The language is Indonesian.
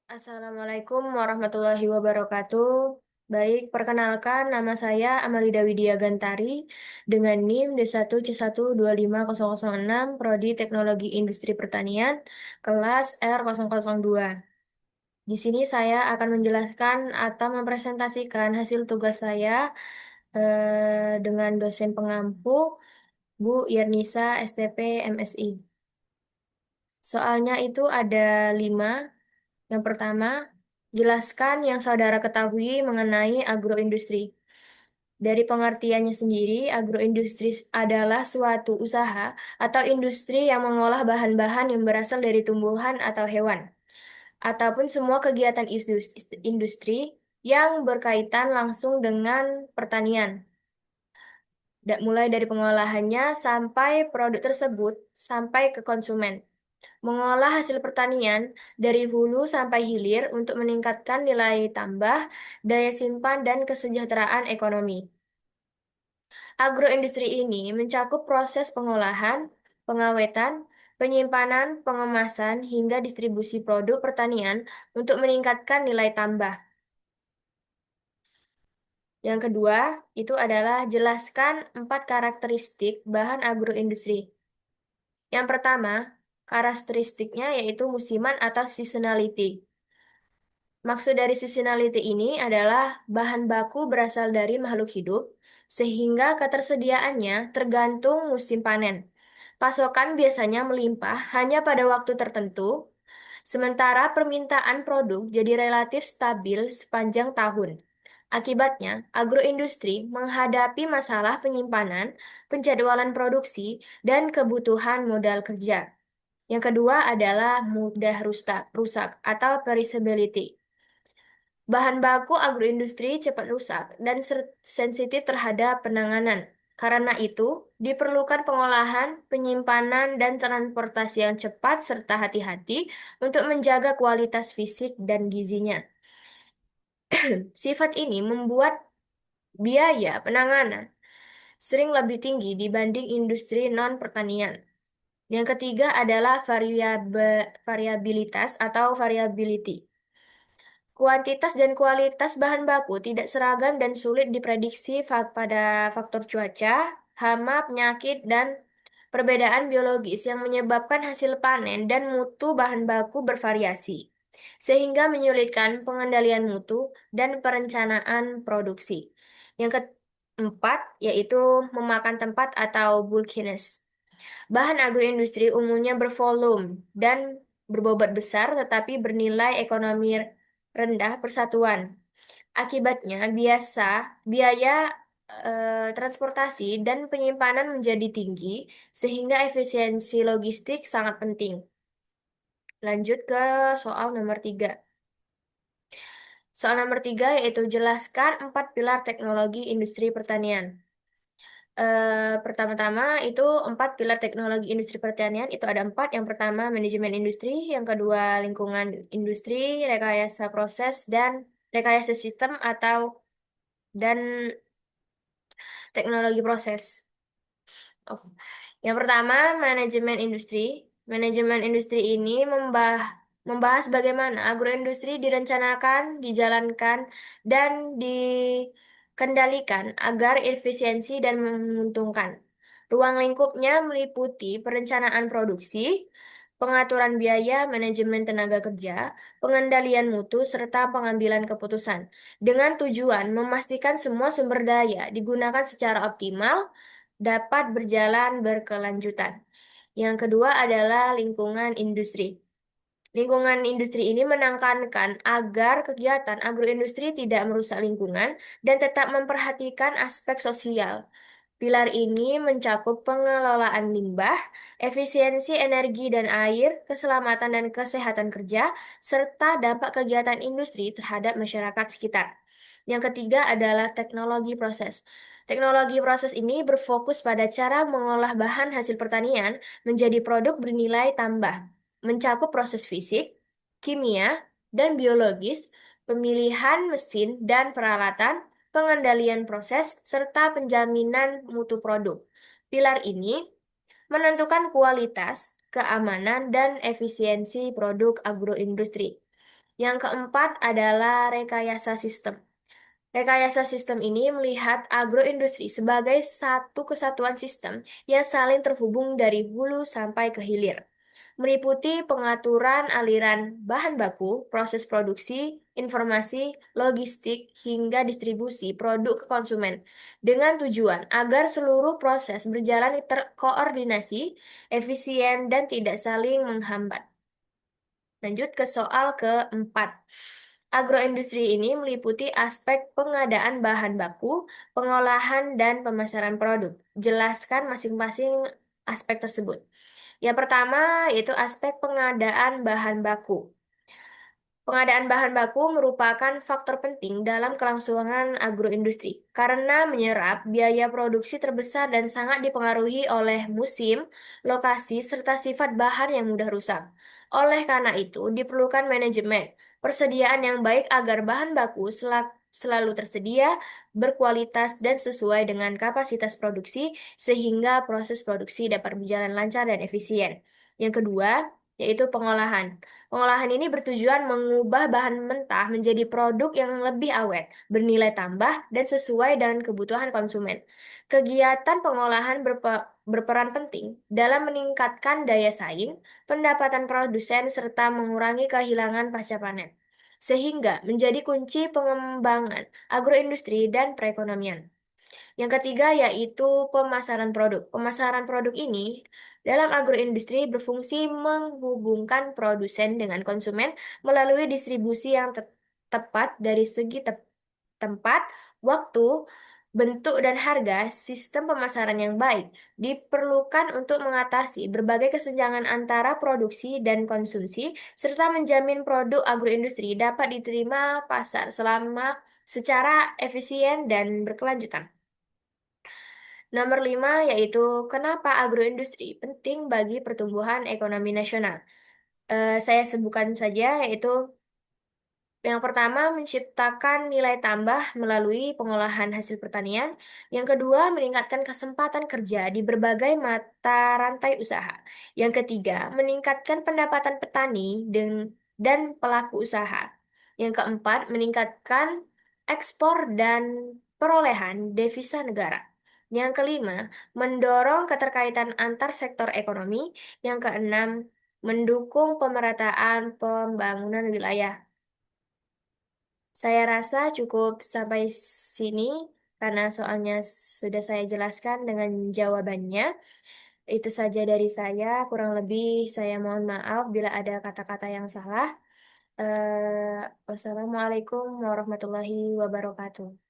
Assalamualaikum warahmatullahi wabarakatuh. Baik, perkenalkan nama saya Amalida Widya Gantari dengan NIM D1C1250006 Prodi Teknologi Industri Pertanian kelas R002. Di sini saya akan menjelaskan atau mempresentasikan hasil tugas saya dengan dosen pengampu Bu Yernisa STP MSI. Soalnya itu ada 5. Yang pertama, jelaskan yang saudara ketahui mengenai agroindustri. Dari pengertiannya sendiri, agroindustri adalah suatu usaha atau industri yang mengolah bahan-bahan yang berasal dari tumbuhan atau hewan, ataupun semua kegiatan industri yang berkaitan langsung dengan pertanian. Mulai dari pengolahannya sampai produk tersebut sampai ke konsumen. Mengolah hasil pertanian dari hulu sampai hilir untuk meningkatkan nilai tambah, daya simpan, dan kesejahteraan ekonomi. Agroindustri ini mencakup proses pengolahan, pengawetan, penyimpanan, pengemasan, hingga distribusi produk pertanian untuk meningkatkan nilai tambah. Yang kedua, itu adalah jelaskan 4 karakteristik bahan agroindustri. Yang pertama, karakteristiknya yaitu musiman atau seasonality. Maksud dari seasonality ini adalah bahan baku berasal dari makhluk hidup, sehingga ketersediaannya tergantung musim panen. Pasokan biasanya melimpah hanya pada waktu tertentu, sementara permintaan produk jadi relatif stabil sepanjang tahun. Akibatnya, agroindustri menghadapi masalah penyimpanan, penjadwalan produksi, dan kebutuhan modal kerja. Yang kedua adalah mudah rusak atau perishability. Bahan baku agroindustri cepat rusak dan sensitif terhadap penanganan. Karena itu, diperlukan pengolahan, penyimpanan, dan transportasi yang cepat serta hati-hati untuk menjaga kualitas fisik dan gizinya. Sifat ini membuat biaya penanganan sering lebih tinggi dibanding industri non-pertanian. Yang ketiga adalah variabilitas atau variability. Kuantitas dan kualitas bahan baku tidak seragam dan sulit diprediksi pada faktor cuaca, hama, penyakit, dan perbedaan biologis yang menyebabkan hasil panen dan mutu bahan baku bervariasi, sehingga menyulitkan pengendalian mutu dan perencanaan produksi. Yang keempat, yaitu memakan tempat atau bulkiness. Bahan agroindustri umumnya bervolume dan berbobot besar tetapi bernilai ekonomi rendah persatuan. Akibatnya biaya transportasi dan penyimpanan menjadi tinggi sehingga efisiensi logistik sangat penting. Lanjut ke soal nomor 3. Soal nomor 3 yaitu jelaskan 4 pilar teknologi industri pertanian. Pertama-tama itu 4 pilar teknologi industri pertanian itu ada 4. Yang pertama manajemen industri, yang kedua lingkungan industri, rekayasa proses dan rekayasa sistem dan teknologi proses. Oh. Yang pertama manajemen industri. Manajemen industri ini membahas bagaimana agroindustri direncanakan, dijalankan, dan dikendalikan agar efisiensi dan menguntungkan. Ruang lingkupnya meliputi perencanaan produksi, pengaturan biaya, manajemen tenaga kerja, pengendalian mutu, serta pengambilan keputusan, dengan tujuan memastikan semua sumber daya digunakan secara optimal, dapat berjalan berkelanjutan. Yang kedua adalah lingkungan industri. Lingkungan industri ini menekankan agar kegiatan agroindustri tidak merusak lingkungan dan tetap memperhatikan aspek sosial. Pilar ini mencakup pengelolaan limbah, efisiensi energi dan air, keselamatan dan kesehatan kerja, serta dampak kegiatan industri terhadap masyarakat sekitar. Yang ketiga adalah teknologi proses. Teknologi proses ini berfokus pada cara mengolah bahan hasil pertanian menjadi produk bernilai tambah, mencakup proses fisik, kimia, dan biologis, pemilihan mesin dan peralatan, pengendalian proses, serta penjaminan mutu produk. Pilar ini menentukan kualitas, keamanan, dan efisiensi produk agroindustri. Yang keempat adalah rekayasa sistem. Rekayasa sistem ini melihat agroindustri sebagai satu kesatuan sistem yang saling terhubung dari hulu sampai ke hilir, meliputi pengaturan aliran bahan baku, proses produksi, informasi, logistik, hingga distribusi produk ke konsumen, dengan tujuan agar seluruh proses berjalan terkoordinasi, efisien, dan tidak saling menghambat. Lanjut ke soal keempat. Agroindustri ini meliputi aspek pengadaan bahan baku, pengolahan, dan pemasaran produk. Jelaskan masing-masing aspek tersebut. Yang pertama yaitu aspek pengadaan bahan baku. Pengadaan bahan baku merupakan faktor penting dalam kelangsungan agroindustri karena menyerap biaya produksi terbesar dan sangat dipengaruhi oleh musim, lokasi, serta sifat bahan yang mudah rusak. Oleh karena itu, diperlukan manajemen persediaan yang baik agar bahan baku selalu tersedia, berkualitas, dan sesuai dengan kapasitas produksi sehingga proses produksi dapat berjalan lancar dan efisien. Yang kedua, yaitu pengolahan. Pengolahan ini bertujuan mengubah bahan mentah menjadi produk yang lebih awet, bernilai tambah, dan sesuai dengan kebutuhan konsumen. Kegiatan pengolahan berperan penting dalam meningkatkan daya saing, pendapatan produsen, serta mengurangi kehilangan pasca panen, sehingga menjadi kunci pengembangan agroindustri dan perekonomian. Yang ketiga yaitu pemasaran produk. Pemasaran produk ini dalam agroindustri berfungsi menghubungkan produsen dengan konsumen melalui distribusi yang tepat dari segi tempat, waktu, bentuk, dan harga. Sistem pemasaran yang baik diperlukan untuk mengatasi berbagai kesenjangan antara produksi dan konsumsi, serta menjamin produk agroindustri dapat diterima pasar selama secara efisien dan berkelanjutan. Nomor 5 yaitu kenapa agroindustri penting bagi pertumbuhan ekonomi nasional. Saya sebutkan saja yaitu yang pertama menciptakan nilai tambah melalui pengolahan hasil pertanian. Yang kedua meningkatkan kesempatan kerja di berbagai mata rantai usaha. Yang ketiga meningkatkan pendapatan petani dan pelaku usaha. Yang keempat meningkatkan ekspor dan perolehan devisa negara. Yang kelima, mendorong keterkaitan antar sektor ekonomi. Yang keenam, mendukung pemerataan pembangunan wilayah. Saya rasa cukup sampai sini karena soalnya sudah saya jelaskan dengan jawabannya. Itu saja dari saya, kurang lebih saya mohon maaf bila ada kata-kata yang salah. Wassalamualaikum warahmatullahi wabarakatuh.